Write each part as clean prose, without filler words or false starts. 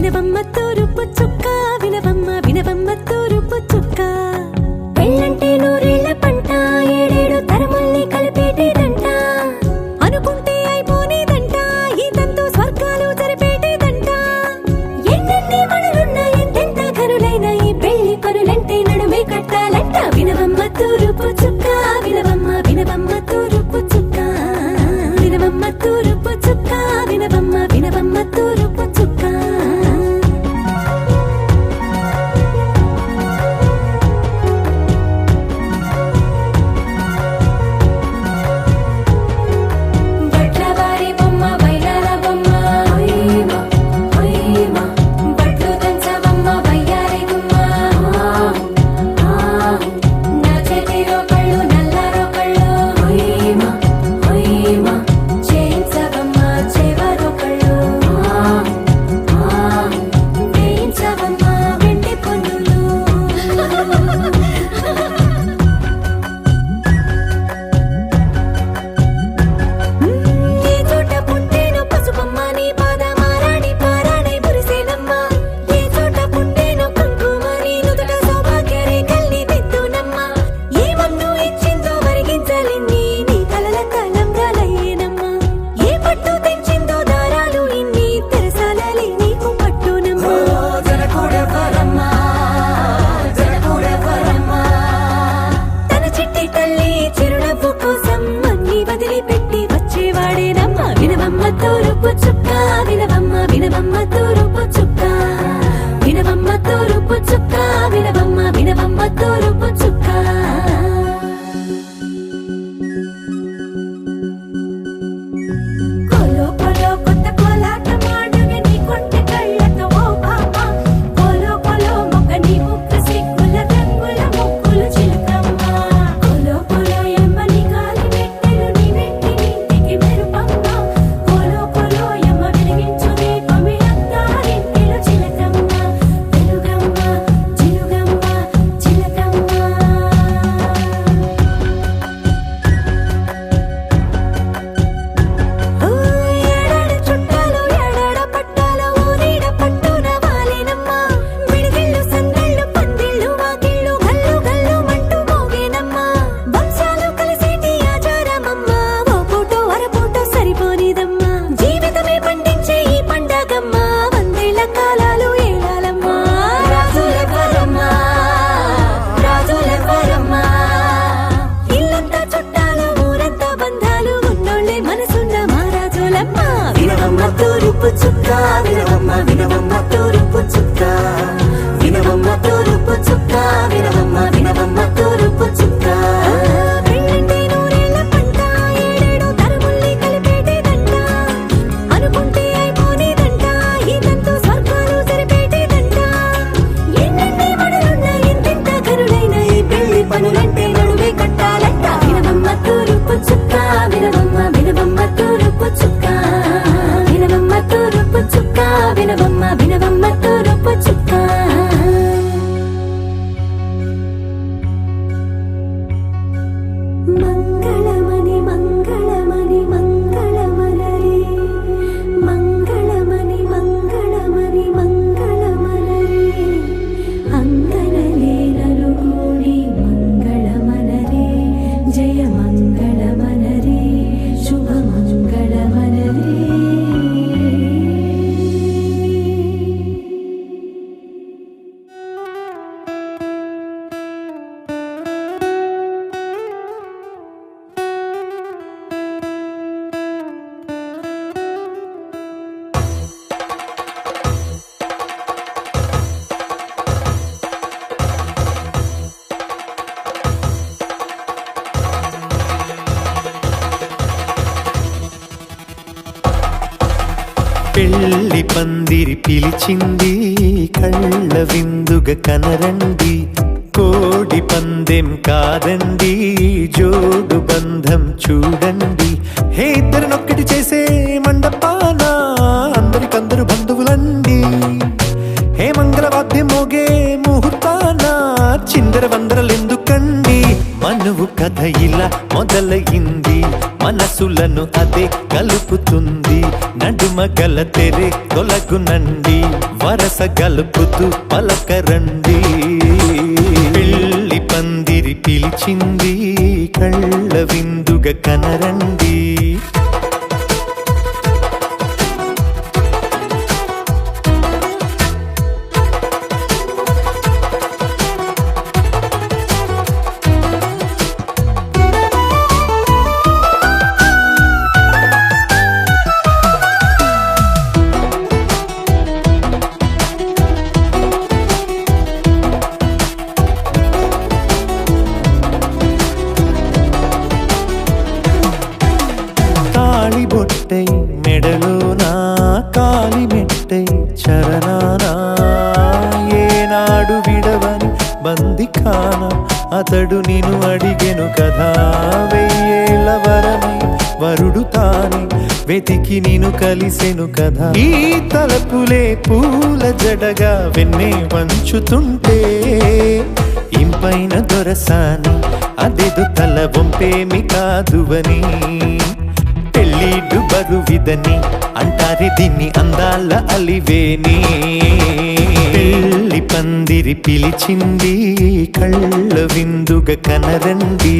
వినవమ్మ తూరుపు చుక్క వినవమ్మ వినవమ్మ తూరుపు చుక్క పెళ్ళంటే నూరేళ్ల పంట ఏడేడు తరముల్ని కలిపేటేదంట అనుకుంటే అయిపోనేదంట ఈ తంతు స్వర్గాలు జరిపేటేదంట ఎన్నెన్ని మనులున్న ఎంతెంత కరులైన ఈ పెళ్లి పనులంటే నడుమే కట్టాలంట వినవమ్మ తూరుపు చుక్క వినవమ్మ వినవమ్మ తూరుపు చుక్క వినవమ్మ తూరుపు చుక్క వినవమ్మ వినవమ్మ తూరుపు చుక్క తూరుపు చుక్క వినవమ్మ వినవమ్మ తూరుపు చుక్క వినవమ్మ తూరుపు చుక్క వినవమ్మ వినవమ్మ తూరుపు చుక్క కోలో కోలో కొత్త కోలాట మాడుగ నీ కొంటె కళ్ళతో ఓ బామ్మ కోలో కోలో మొక్క నీ ముక్క సిగ్గుల రంగుల ముక్కులు చిలకమ్మ కోలో కోలో ఎమ్మని గాలి పెట్టెలు నీ వెంటి ఇంటికి మెరుపమ్మ వినవమ్మ తూరుపు చుక్క వినవమ్మ వినవమ్మ తూరుపు చుక్క వినవమ్మ తూరుపు చుక్క వినవమ్మ వినవమ్మ తూరుపు చుక్క పెళ్ళంటే నూరేళ్ల పంట ఏడేడు తరముల్ని కలిపేటేదంట అనుకుంటే అయిపోనేదంట ఈ తంతు స్వర్గాలు జరిపేటేదంట ఎన్నెన్ని మనులున్న ఎంతెంత కరులైన ఈ పెళ్లి పనులంటే నడుమే కట్టాలంట వినవమ్మ తూరుపు చుక్క వినవమ్మ వినవమ్మ తూరుపు చుక్క వినవమ్మ తూరుపు చుక్క వినవమ్మ వినవమ్మ తూరుపు చుక్క మంగళమణి మంగళమణి మంగళమనరే మంగళమణి మంగళమణి మంగళమనరే అంగనలే నలుగూడి మంగళమనరే జయ మంగళమనరే శుభ మంగళమనరే పెళ్లి పందిరి పిలిచింది కళ్ళ విందుగా కనరండి కోడి పందెం కాదండి జోడు బంధం చూడండి హే ఇద్దరినొక్కటి చేసే మండపాన అందరికందరు బంధువులండి హే మంగళవాద్యం మోగే ముహూర్తాన చిందర వందరలెందుకండి మనువు కథ ఇలా మొదలయింది, మనసులను అదే కలుపుతుంది. నడుమ గల తెరే తొలగునండి, వరస గలుపుతూ పలకరండి. పెళ్లి పందిరి పిలిచింది, కళ్ళ విందుగా కనరండి. బొట్టై మెడలోనా కాలి మెట్టై చరణానా, ఏనాడు విడవని బందిఖాన అతడు నిన్ను అడిగెను కదా. వెయ్యేళ్ళ వరమై వరుడు తానే వెతికి నిన్ను కలిసెను కదా. ఈ తలపులే పూల జడగా వెన్నే వంచుతుంటే, ఇంపైన దొరసాని అదెదు తల వంపేమి కాదువని. పెళ్ళిడు బరువిదని అంటారే దీన్ని అందాల అలివేని. పెళ్లి పందిరి పిలిచింది, కళ్ళ విందుగా కనరండి.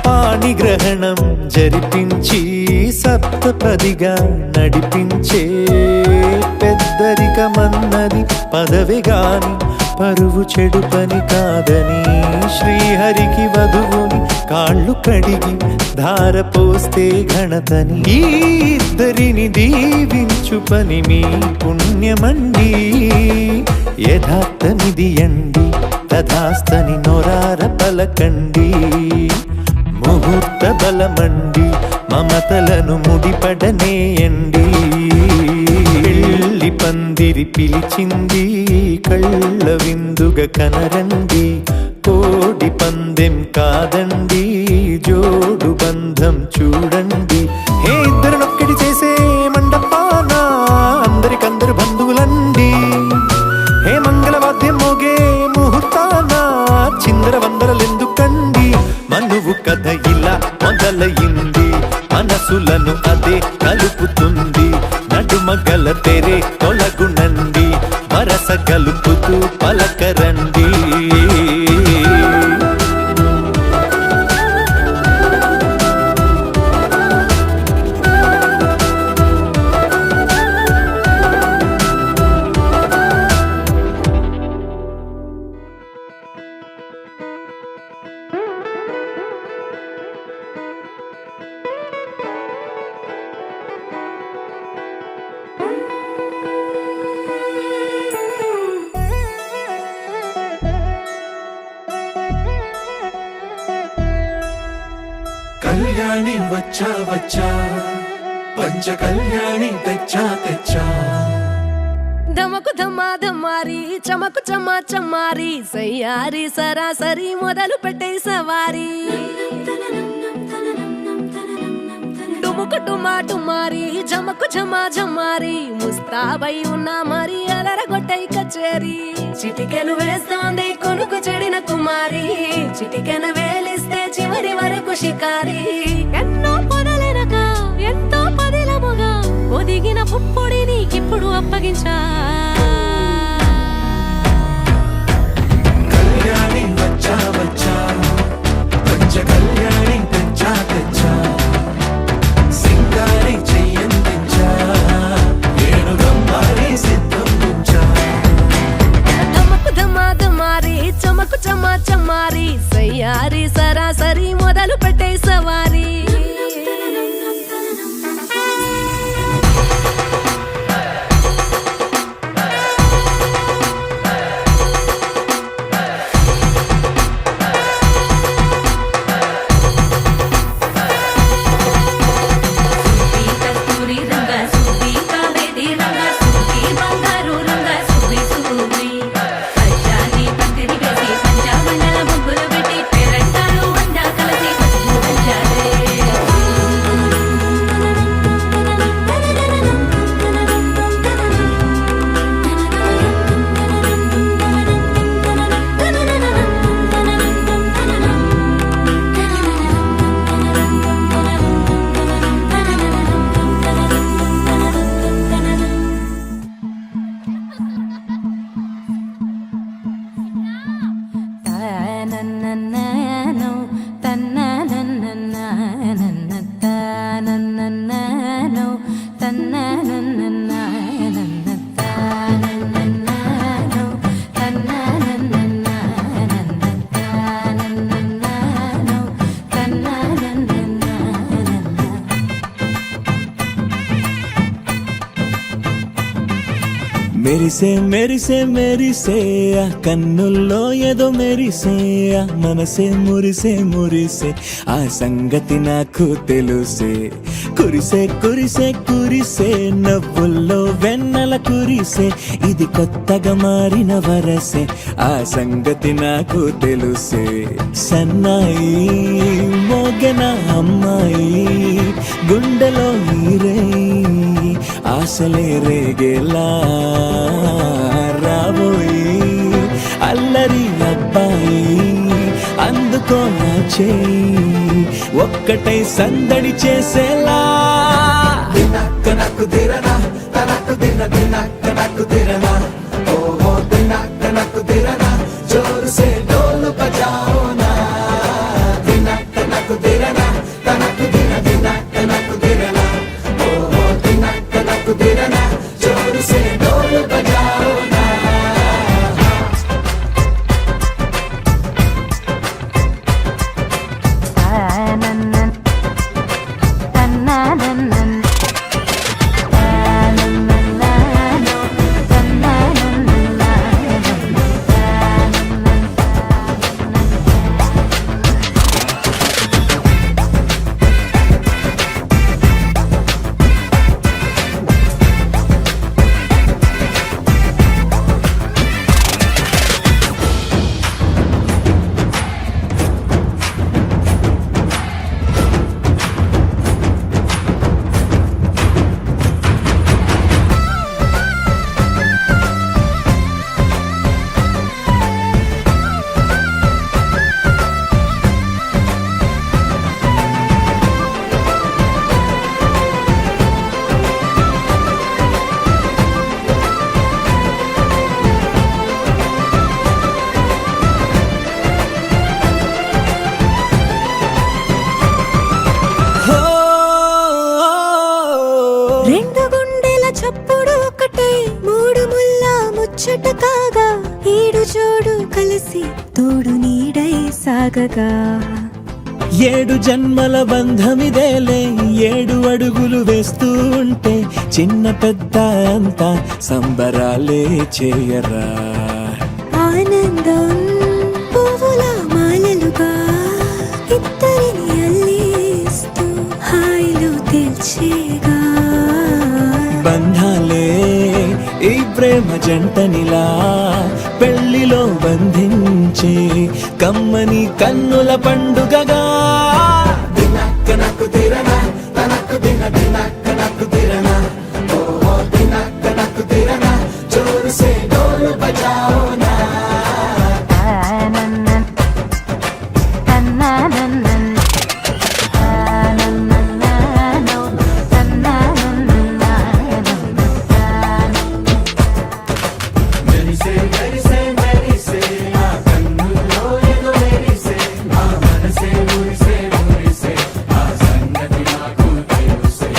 పాణిగ్రహణం జరిపించి సప్తపదిగా నడిపించే, పెద్దరికమన్నది పదవి గాని పరువు చెడు పని కాదని. శ్రీహరికి వధువుని కాళ్ళు కడిగి ధార పోస్తే ఘనతని. ఈ ఇద్దరిని దీవించు పని మీ పుణ్యమండి. యథార్థమిది అండి, తథాస్తని నొరార పలకండి. ముహూర్త బలమండి, మమతలను ముడిపడనేయండి. పెళ్లి పందిరి పిలిచింది, కళ్ళ విందుగా కనరండి. కోడి పందెం కాదండి, జోడు బంధం చూడండి. హే ఇద్దరినొక్కటి చేసే మండపాన అందరికందరు బంధువులండి. హే మంగళవాద్యం మోగే ముహూర్తాన చిందర వందరలెందుకండి. మనువు కథ ఇలా మొదలయింది, మనసులను అదే కలుపుతుంది. నడుమ గల తెరే తొలగునండి, వరస కలుపుతూ పలకరండి. కళ్యాణి వచ్చా వచ్చా, పంచ కళ్యాణి తెచ్చా తెచ్చా. ధమకు ధమ్మా ధమ్మారి చమకు చమ్మా చమ్మారి, సయ్యారి సరాసరి మొదలు పెట్టే సవారి. డుముకు టుమా టుమారి జమకు ఝమా ఝమారి, ముస్తాబై ఉన్నా మరి అలరగొట్టై కచేరి. చిటికెను వేస్తోంది కొనుకు చెడిన కుమారి, చిటికెను వేలిస్తే చివరి వరకు షికారి. ఎన్నో పొదలెనక ఎంతో పదిలముగా ఒదిగిన పుప్పొడి నీకిప్పుడు అప్పగించా. కళ్యాణి వచ్చా వచ్చా, పంచ కళ్యాణి తెచ్చా తెచ్చా. సింగారి చెయ్యందించా, ఏను గమ్మారి సిద్ధం ఉంచా. ధమకు ధమా మెరిసే మెరిసే మెరిసే ఆ కన్నుల్లో ఏదో మెరిసే ఆ మనసే మురిసే మురిసే ఆ సంగతి నాకు తెలుసే కురిసే కురిసే కురిసే నవ్వుల్లో వెన్నెల కురిసే ఇది కొత్తగా మారిన వరసే ఆ సంగతి నాకు తెలుసే సన్నాయి మోగెన అమ్మాయి గుండెలో ఈరే ఆశలే రేగేలా రాబోయి అల్లరి అబ్బాయి అందుకో నా చేయి ఒక్కటై సందడి చేసేలా దినక్క నక్కు దిరనా తనక్కు దిన దినక్క నక్కు దిరనా ఓహో దినక్క నక్కు దిరనా జోరు సే డోలు బజాओ నా దినక్క నక్కు దిరనా తనక్కు దిన దినక్క నక్కు దిరనా ఓహో దినక్క నక్కు దిరనా జోరు సే డోలు బజాओ నా రెండు గుండెల చప్పుడు ఒకటై మూడు ముల్ల ముచ్చట కాగా ఈడు జోడు కలిసి తోడు నీడై సాగగా ఏడు జన్మల బంధమిదేలే ఏడు అడుగులు వేస్తూ ఉంటే చిన్న పెద్ద అంతా సంబరాలే చేయరా ఆనందం పువ్వుల మాలలుగా ఇద్దరిని అల్లేస్తూ హాయిలో తెల్చేగా బంధాలే ఈ ప్రేమ జంటనిలా పెళ్లిలో బంధించే కమ్మని కన్నుల పండుగగా దినక్క నక్కు దిరనా తనక్కు దిన దినక్క నక్కు దిరనా ఓహో దినక్క నక్కు దిరనా జోరు సే డోలు బజాओ నా మెరిసే మెరిసే మెరిసే ఆ కన్నుల్లో ఏదో మెరిసే ఆ మనసే మురిసే మురిసే ఆ సంగతి నాకు తెలుసే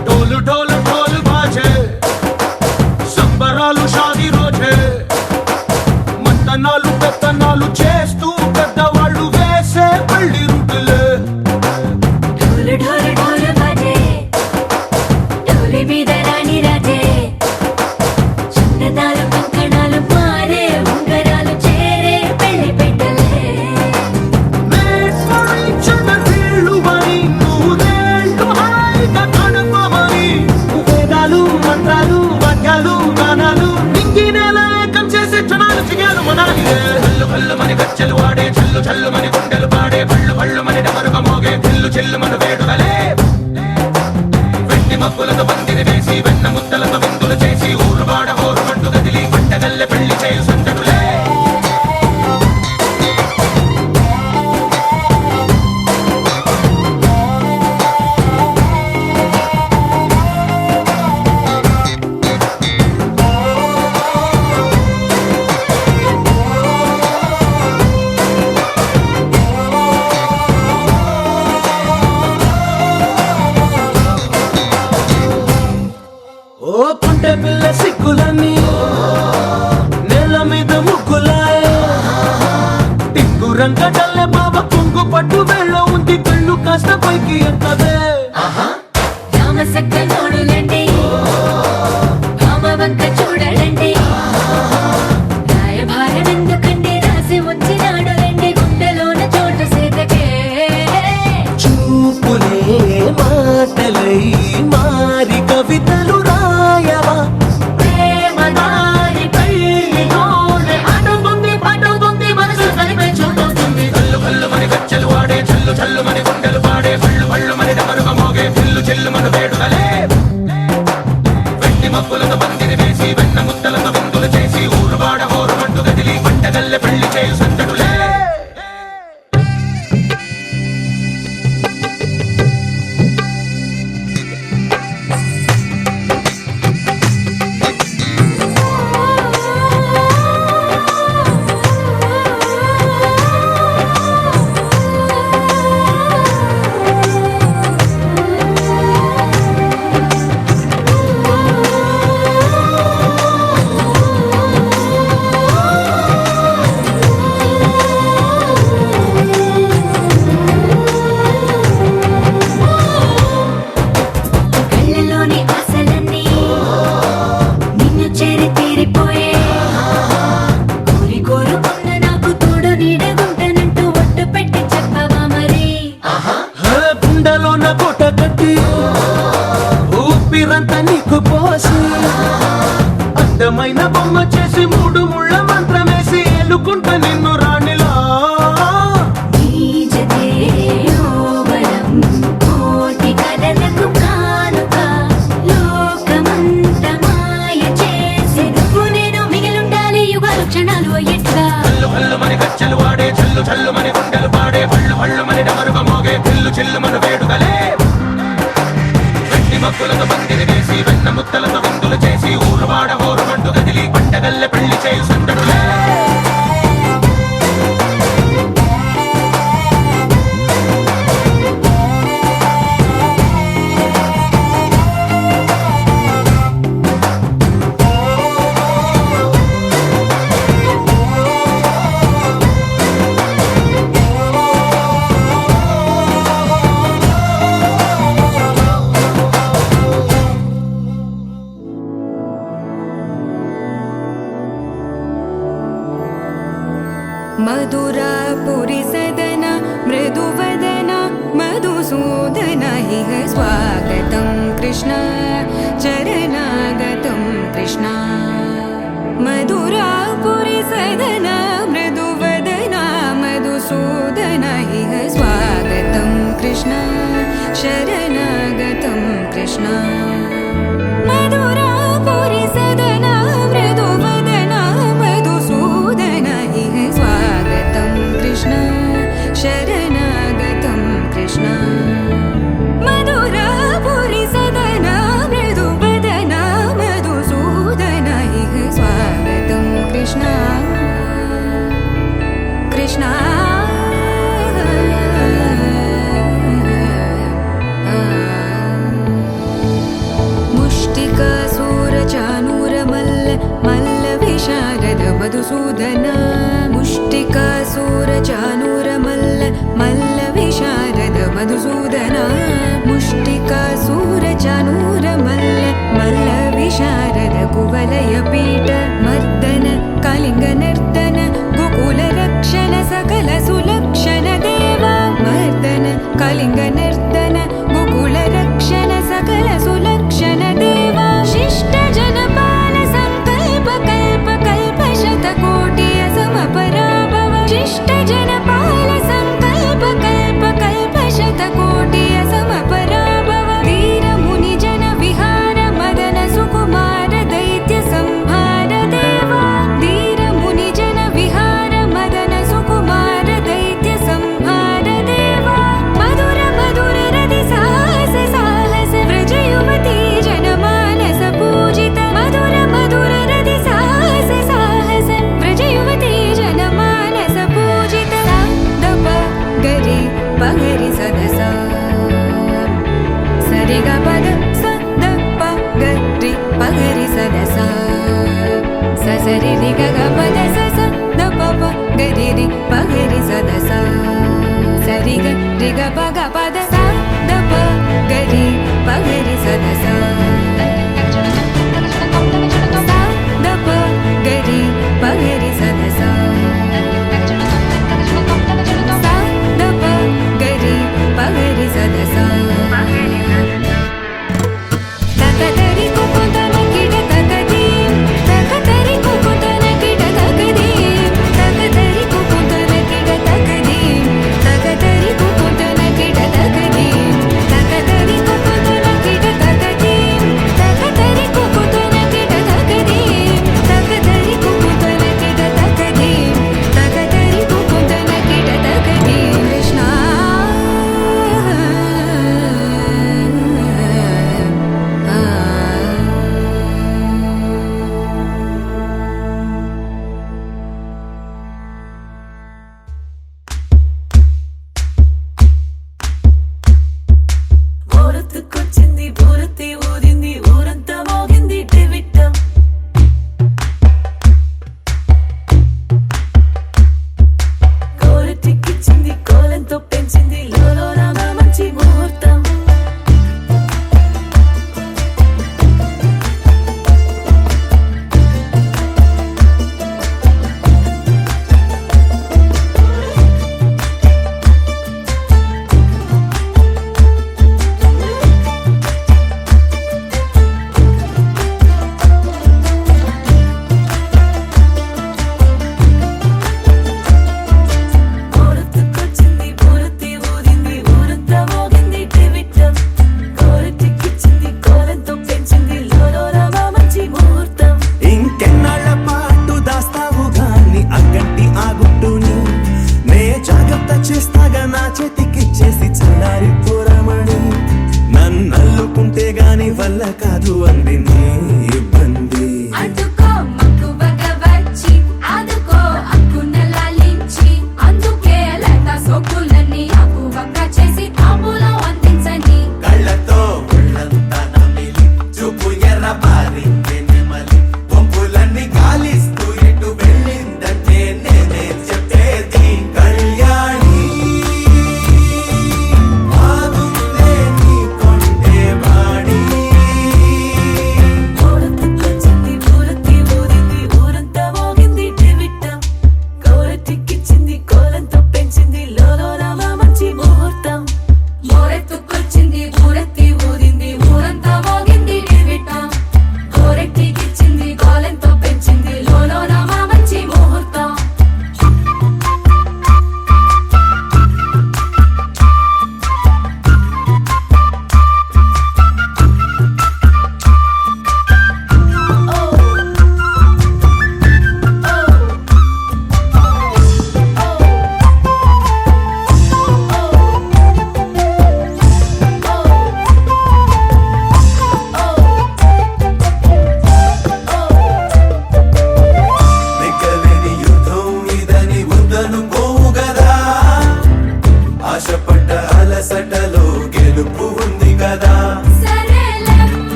ढोल ढोल ढोल बाजे సంబరాలు షాదీ రోజే మంతనాలు పెత్తనాలు చేస్తూ పెద్దవాళ్ళు వేసే జల్లు మనాలి కల్లు కల్లు మని గజ్జలు వాడే చల్లు చల్లు మని గుండెలు పాడే పళ్ళు పళ్ళు మని డమరుగ మోగే చిల్లు చిల్లు మన వేడుదలే వెండి మబ్బులతో పందిరి వేసి వెన్న ముద్దలతో విందులు చేసి ఊరు వాడ హోరు మంటు గదిలి పంటగల్లె పెళ్లి చేయు సందడులే ఓ పుంటె పిల్ల సిక్కులన్నీ నేల మీద ముగ్గులాయ టింగు రంగటల్లె బాబ కొంగు పట్టు వెళ్ళ ఉంది కళ్ళు కాస్త పైకి ఎత్తదే రామసక్క నోడులండి రామవంక చూడలండి రాయభారం ఎందుకండి రాసి ఉంచినాడు రండి గుండెలోన చోటు సీతకే చూపులే మాటలై మారి కవితలు రాయవా ప్రేమ దారి పెళ్లిలోనే అడుగుంది పడుగుంది మనసు కలిపే చూడొస్తుంది కల్లు కల్లు మని గజ్జలు వాడే చల్లు చల్లు మని గుండెలు పాడే పళ్ళు పళ్ళు మని డమరుగ మోగే చిల్లు చిల్లు మన వేడుదలే వెండి మబ్బులతో పందిరి వేసి వెన్న ముద్దలతో విందులు చేసి ఊరు వాడ హోరు మంటు గదిలి పంటగల్లె పెళ్లి చేయు సందడులే కళ్ళలోని ఆశలన్నీ నిన్ను చేరి తీరిపోయే కోరి కోరుకున్న నాకు తోడు నీడగుంటానంటూ ఒట్టు పెట్టి చెప్పవా మరి గుండెలోన కోట కట్టి ఊపిరంతా నీకు పోసి అందమైన బొమ్మ చేసి మూడు ముళ్ళ మంత్రమేసి ఎల్లుకుంటా నిన్ను రాణిలా నీజతే యోవరం కోటి కలలకు కానుక లోకమంత మాయ చేసి నువ్వు నేను మిగిలుండాలి యుగాలు క్షణాలు అయ్యేట్టుగా కల్లు కల్లు మని గజ్జలు వాడే చల్లు చల్లు మని గుండెలు పాడే పళ్ళు పళ్ళు మని డమరుగ మోగే చిల్లు చిల్లు మన వేడుదలే వెండి మబ్బులతో పందిరి వేసి వెన్న ముద్దలతో విందులు చేసి ఊరు వాడ హోరు మంటు గదిలి పంటగల్లె పెళ్లి చేయు సందడులే मधुरापुरी सदन मृदुवदन मधुसूदन इह स्वागतं कृष्ण चरणागतं कृष्ण मधुरापुरी सदन मृदुवदन मधुसूदन इह स्वागतं कृष्ण शरणागतं कृष्ण मधुरापुरी सदन मृदुवदन मधुसूदन इह स्वागतं कृष्ण शरणागतं कृष्ण मधुरापुरी सदन मृदुवदन मधुसूदन इह स्वागतं कृष्ण कृष्ण मुष्टिकासूरचानूरमल्ल मल्लविशारद मधुसूदन मुष्टिकासूरचानूरमल्ल मल्लविशारद मधुसूदन मुष्टिकासूरचानूरमल्ल मल्लविशारद कुवलयपीठ मर्दन कलिङ्गनर्तन गोकुलरक्षण सकल सुलक्षण देवा मर्दन कलिङ्गनर्तन गोकुलरक्षण सकल सुलक्षण देवा शिष्ट जनपाल संकल्प कल्प कल्प शतकोटि जनपाल संकल्प कल्प कल्प शतकोटि असमपराभव वीर मुनि जन विहार मदन सुकुमार दैत्य संहार देवा वीर मुनि जन विहार मदन सुकुमार दैत्य संहार देवा मधुर मधुर रति साहस साहस व्रज युवती जनमानस पूजित मधुर मधुर रति साहस साहस व्रज युवती जनमानस पूजित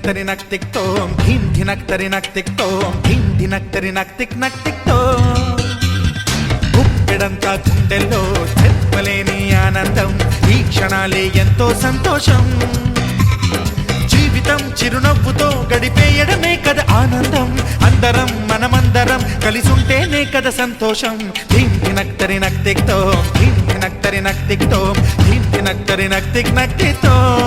ధినక్ తిక్ తోం ధీం ధినక్ తిక్ తోం ధీం ధినక్ తిక్ తోం గుప్పెడంతా గుండెల్లో చెప్పలేని ఆనందం ఈ క్షణాలే ఎంతో సంతోషం జీవితం చిరునవ్వుతో గడిపేయడమే కదా ఆనందం అందరం మనమందరం కలిసుంటేనే కదా సంతోషం ధీం ధినక్ తిక్ తోం ధీం ధినక్ తిక్ తోం ధీం ధినక్ తిక్ తోం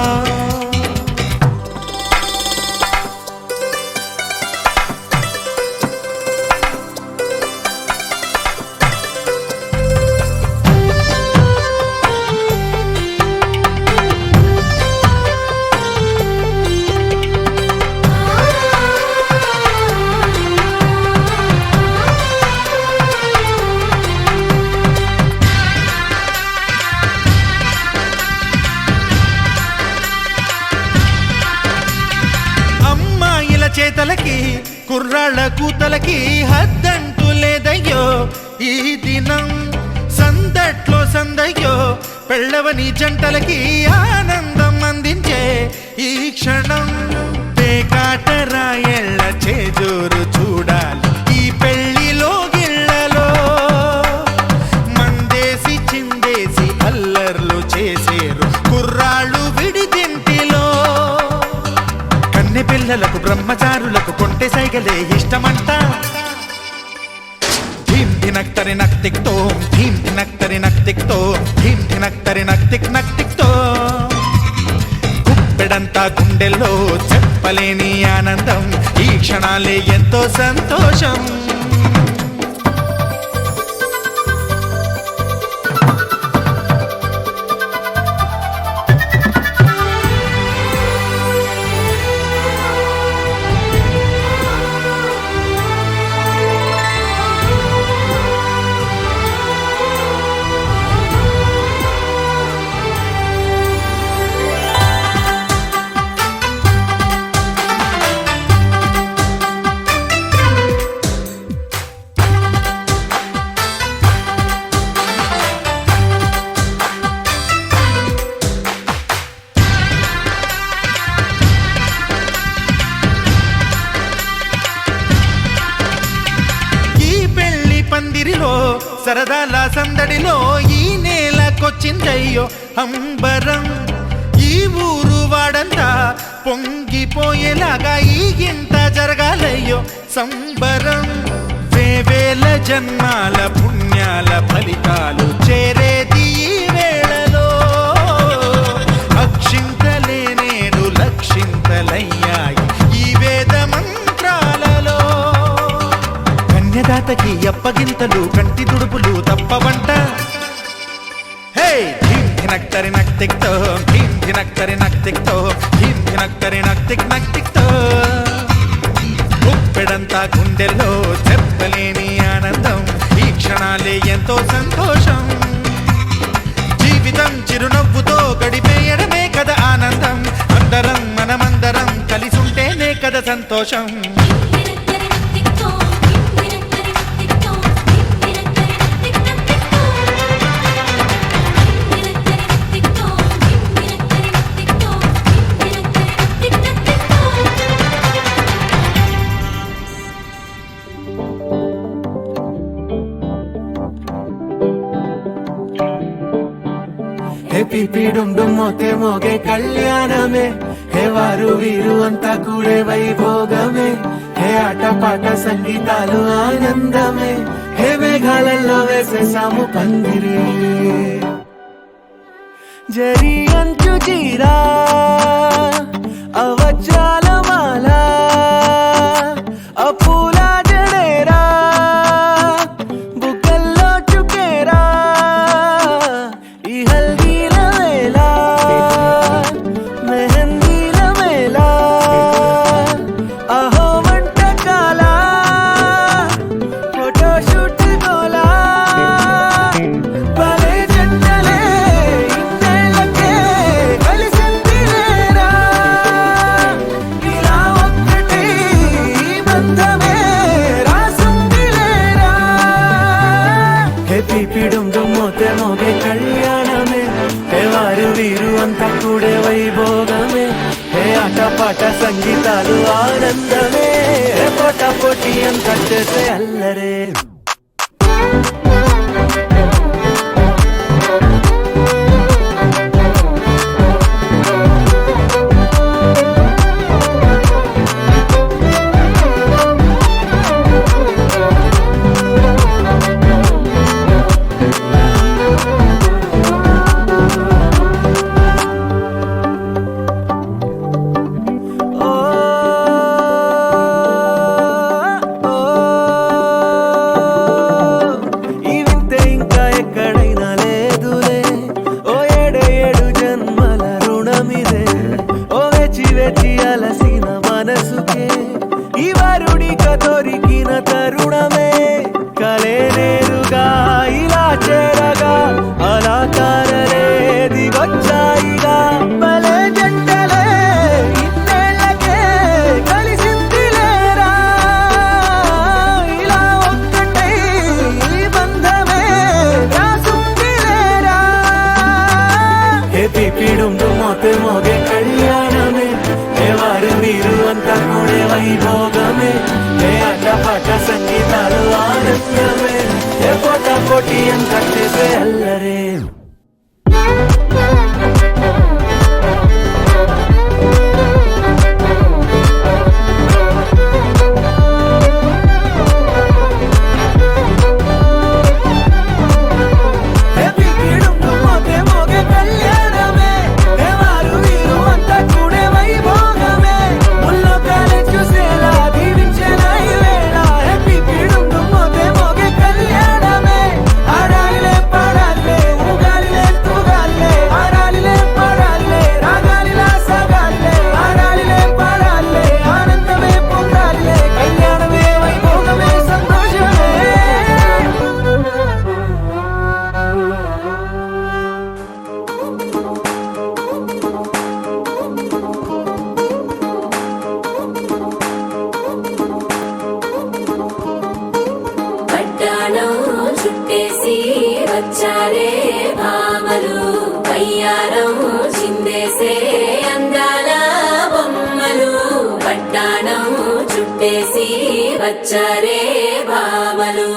చేతలకి కుర్రాళ్ళ కూతలకి హద్దంటూ లేదయ్యో ఈ దినం సందట్లో సందయ్యో పెళ్ళవని జంటలకి ఆనందం అందించే ఈ క్షణం పేకాటరాయళ్ళ చేజోరు చూడాలి ఈ పెళ్లిలో గిళ్ళలో మందేసి చిందేసి అల్లర్లు చేసేరు కుర్రాళ్ళు విడిదింటిలో పిల్లలకు బ్రహ్మచారులకు కొంటె సైగలే ఇష్టమంట ధీం ధినక్ తిక్ తోం ధీం ధినక్ తిక్ తోం ధీం ధినక్ తిక్ తోం గుప్పెడంతా గుండెల్లో చెప్పలేని ఆనందం ఈ క్షణాలే ఎంతో సంతోషం సరదాల సందడిలో ఈ నేలకొచ్చిందయ్యో అంబరం ఈ ఊరు వాడంతా పొంగిపోయేలాగా ఈ గింత జరగాలయ్యో సంబరం వేవేల జన్మాల పుణ్యాల ఫలితాలు చేరేది ఈ వేళలో అక్షింతలే నేడు లక్షింతలయ్యాయి ఈ వేద మంత్రాలలో కన్యదాతకి అప్పగింతలు కంటి దుడుపులు తప్పవంట హే ధీం ధినక్ తిక్ తోం ధీం ధినక్ తిక్ తోం ధీం ధినక్ తిక్ తోం గుప్పెడంతా గుండెల్లో చెప్పలేని ఆనందం ఈ క్షణాలే ఎంతో సంతోషం జీవితం చిరునవ్వుతో గడిపేయడమే కదా ఆనందం అందరం మనమందరం కలిసుంటేనే కదా సంతోషం పిపి డుమ్ డుమ్ మోతే మోగే కళ్యాణమే హే వారు వీరు అంతా కూడే వైభోగమే హే ఆట పాట సంగీతాలు ఆనందమే హే మేఘాలలో వేసేసాము పందిరి జరి అంచు జీరా అవజ్రాల మాల అపూల జడేరా బుగ్గల్లో చుకేరా ఈ హల్దీల వేళ మెహందీల మేళ అహో వంటకాల ఫోటోషూట్ గోలా భలే జంటలే ఇన్నేళ్ళకే కలిసింది లేరా పాట సంగీతాలు ఆనందమే పోటా పోటీ అంత చేసే అల్లరే అలసిన మనసుకే ఈ వరుడిక దొరికిన తరుణమే కలే నేరుగా ఇలా చేరగా అలా కారలేది వచ్చాయిగా భలే జంటలే ఇన్నేళ్ళకే కలిసింది లేరా ఇలా ఒక్కటై ఈ బంధమే రాసుంది లేరా హెపీ పీడుం మోతే మోగే కళ్యాణమే వారు మీరు అంతా కూడా వైభోగమే ఏ అడ్డ పాట సంగీతాలు ఆనందమే ఏ పోటా పోటీ అంత చేసే అల్లరే చుట్టేసి వచ్చారే భామలు వయ్యారం చిందేసే అందాల బొమ్మలు పట్టాణం చుట్టేసి వచ్చారే భామలు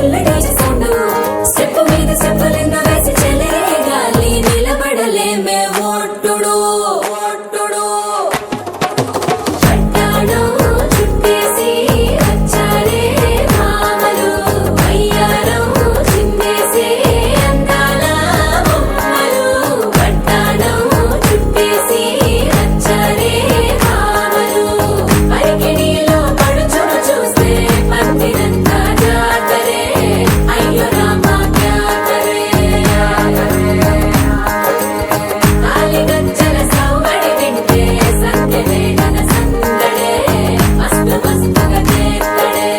ఫుల్ డోస్ సౌండ్ స్టెప్ మీద స్టెప్పులెన్నో వేసి చెలరేగాలి నిలబడలేమే ఒట్టుడు ఒట్టుడు పట్టాణం చుట్టేసి వచ్చారే మామలు అయ్యారం చిందేసే అందాల బొమ్మలు పట్టాణం చుట్టేసి వచ్చారే మామలు పరికిణీలో పడుచును చూస్తే పందిరంతా జాతరే అయ్యో రామా క్యా కరే కాలిగజ్జల సౌవడి వింటే సంధ్యలే గన సందడే మస్తు మస్తుగా చేస్తడే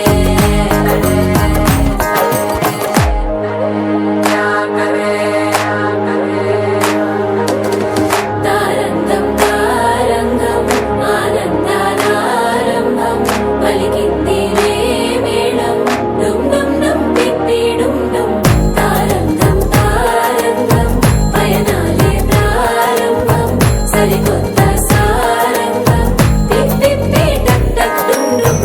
తారంగం తారంగం ఆనందానారంభం పలికింది రే మేళం డుమ్ డుమ్ డుమ్ తిప్పి డుమ్ డుమ్ తారంగం తారంగం పయనాలే ప్రారంభం సరికొత్త సారంగం తిప్పి టక్ టక్ డుమ్ డుమ్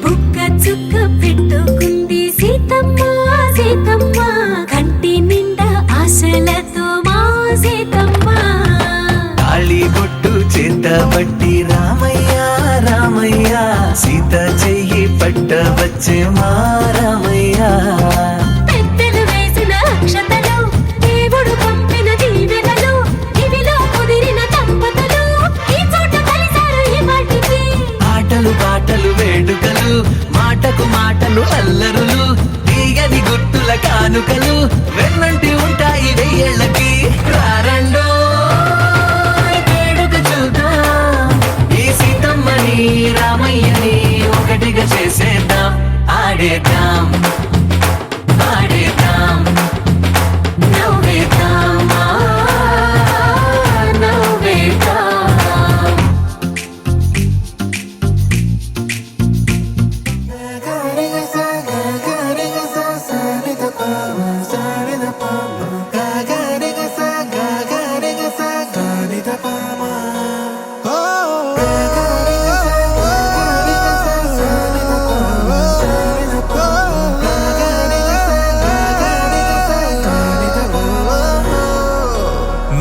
బుక్క చుక్క పెట్టుకుంది సీతమ్మ సీతమ్మ కంటి నిండా ఆశలతో మా సీతమ్మ తాళి బొట్టు చేత పట్టి రామయ్య రామయ్య సీత చెయ్యి పట్ట వచ్చే మా రామయ్య పెద్దలు వేసిన అక్షతలు దేవుడు పంపిన దీవెనలు ఇవిలో కుదిరిన దంపతులు ఈ చోట కలిసారు ఈ వాటికి ఆటలు పాటలు వేడుకలు మాటకు మాటలు అల్లరులు తీయని గుర్తుల కానుకలు వెన్నంటి ఉంటాయి వెయ్యేళ్ళకి రారండో వేడుక చూద్దాం ఈ సీతమ్మని రామయ్యని ఒకటిగా చేసేద్దాం ఆడేద్దాం ఆడేద్దాం నవ్వేద్దాం నవ్వేద్దాం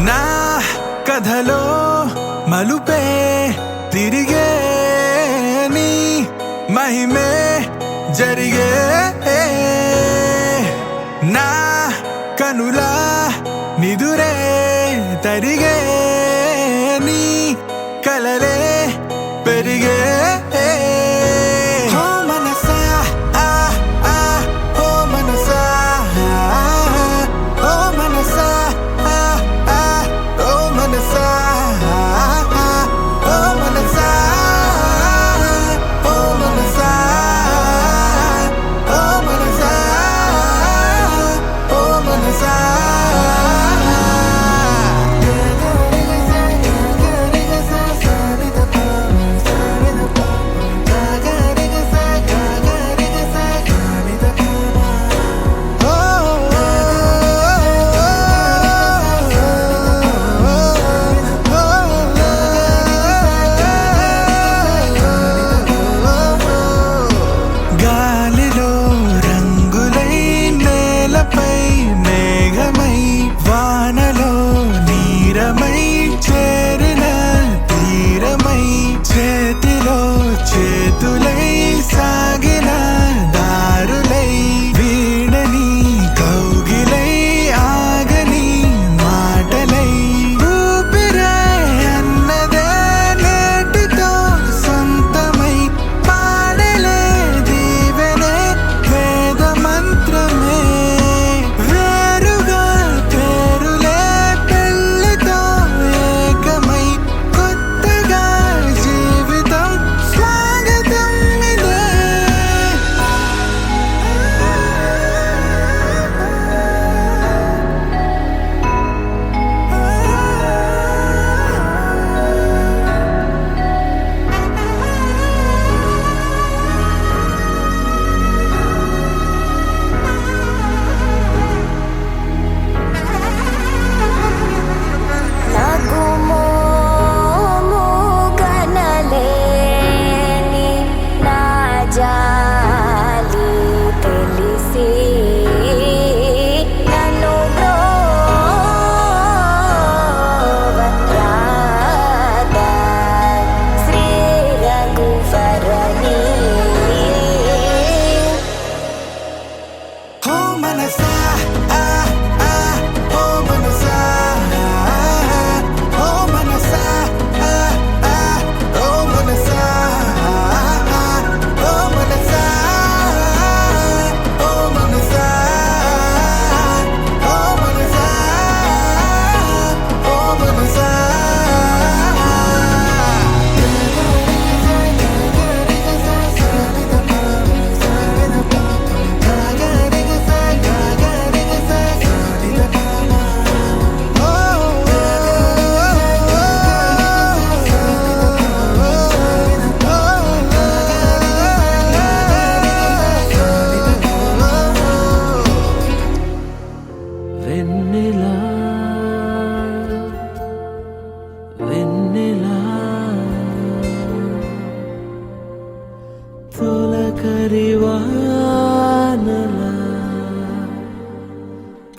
నా కథలో మలుపే తిరిగే నీ మహిమే జరిగే నా కనులా నిదురే తరిగే నీ కలలే పెరిగే ఓ మనసా ఆ ఆ ఓ మనసా ఓ మనసా ఆ ఆ ఓ మనసా ఓ మనసా ఓ మనసా ఓ మనసా ఓ మనసా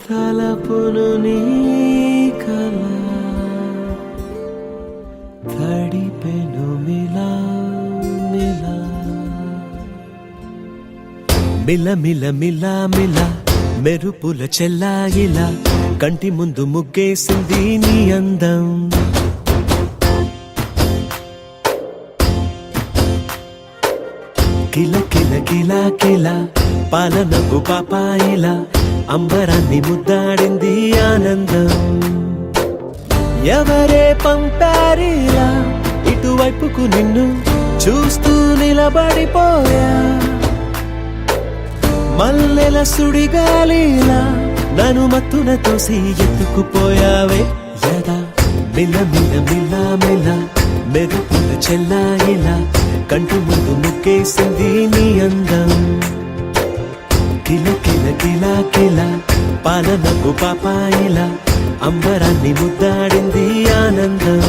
తలపును నీ కల తడిపెను మిలా మిలా మిల మిల మిల మిల మెరుపుల చెల్లాయిలా కంటి ముందు ముగ్గేసింది నీ అందం కిల కిల కిల కిల పాలనకు పాపాయిలా అంబరాన్ని ముద్దాడింది ఆనందం ఎవరే పంపారిలా ఇటువైపుకు నిన్ను చూస్తూ నిలబడిపోయా మల్లెల సుడిగాలిలా నన్ను మత్తున తోసి ఎత్తుకుపోయావే యదా మిల మిల మిల మిల మెరుపుల చెల్లాయిలా కంటి ముందు ముక్కేసింది నీ అందం కిల కిల కిల కిల పాలనకు పాపాయిలా అంబరాన్ని ముద్దాడింది ఆనందం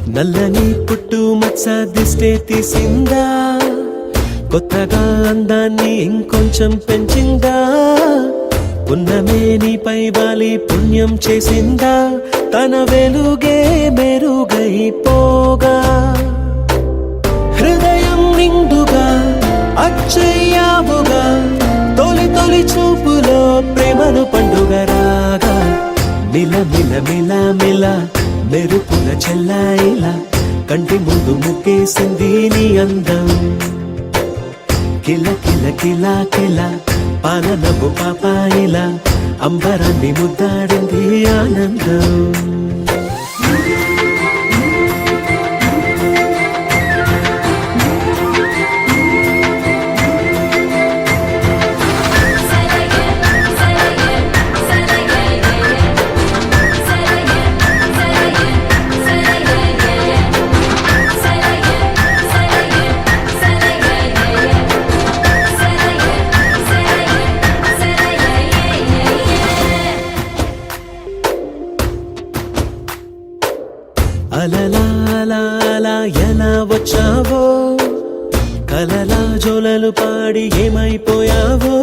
నల్లని పుట్టు మచ్చ దిష్టే తీసిందా కొత్తగా అందాన్ని ఇంకొంచెం పెంచిందా పున్నమే నీపై వాలి పుణ్యం చేసిందా తన వెలుగే మెరుగైపోగా హృదయం నిండుగా అచ్చయ్యావుగా తొలి తొలి చూపులో ప్రేమను పండుగ రాగా మిల మిల మిల మిల మెరుపుల చెల్లాయిలా కంటి ముందు ముక్కేసింది నీ అందం కిల కిల కిల కిల పాలనపు పాపాయిలా అంబరాన్ని ముద్దాడింది ఆనందం అలలా అలా అలా ఎలా వచ్చావో కలలా జోలలు పాడి ఏమైపోయావో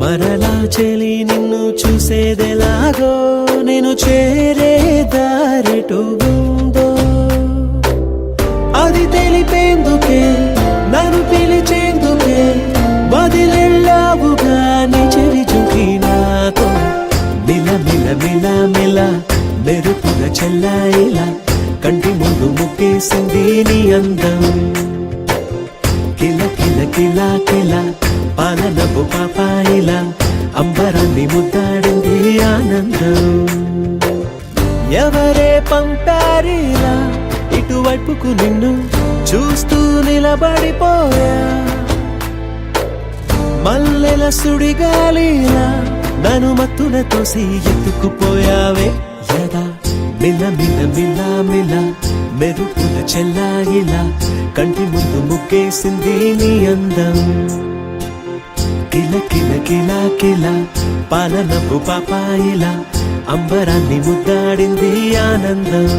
మరలా చెలి నిన్ను చూసేదెలాగో నేను చేరే దారిటు ఉందో అది తెలిపేందుకే నన్ను పిలిచేందుకే వదిలెళ్ళావుగా నీ చెవి చూకి నాతో మిల మిల మిల మిల మెరుపుల చెల్లాయిలా కంటి ముందు ముక్కేసింది నీ అందం కిల కిల కిల కిల పాలనపు పాపాయిలా అంబరాన్ని ముద్దాడింది ఆనందం ఎవరే పంపారిలా ఇటువైపుకు నిన్ను చూస్తూ నిలబడిపోయా మల్లెల సుడిగాలిలా నన్ను మత్తున తోసి ఎత్తుకుపోయావే యదా మిల మిల మిల మిల మెరుపుల చెల్లాయిలా కంటి ముందు ముక్కేసింది నీ అందం కిల కిల కిల కిల పాలనపు పాపాయిలా అంబరాన్ని ముద్దాడింది ఆనందం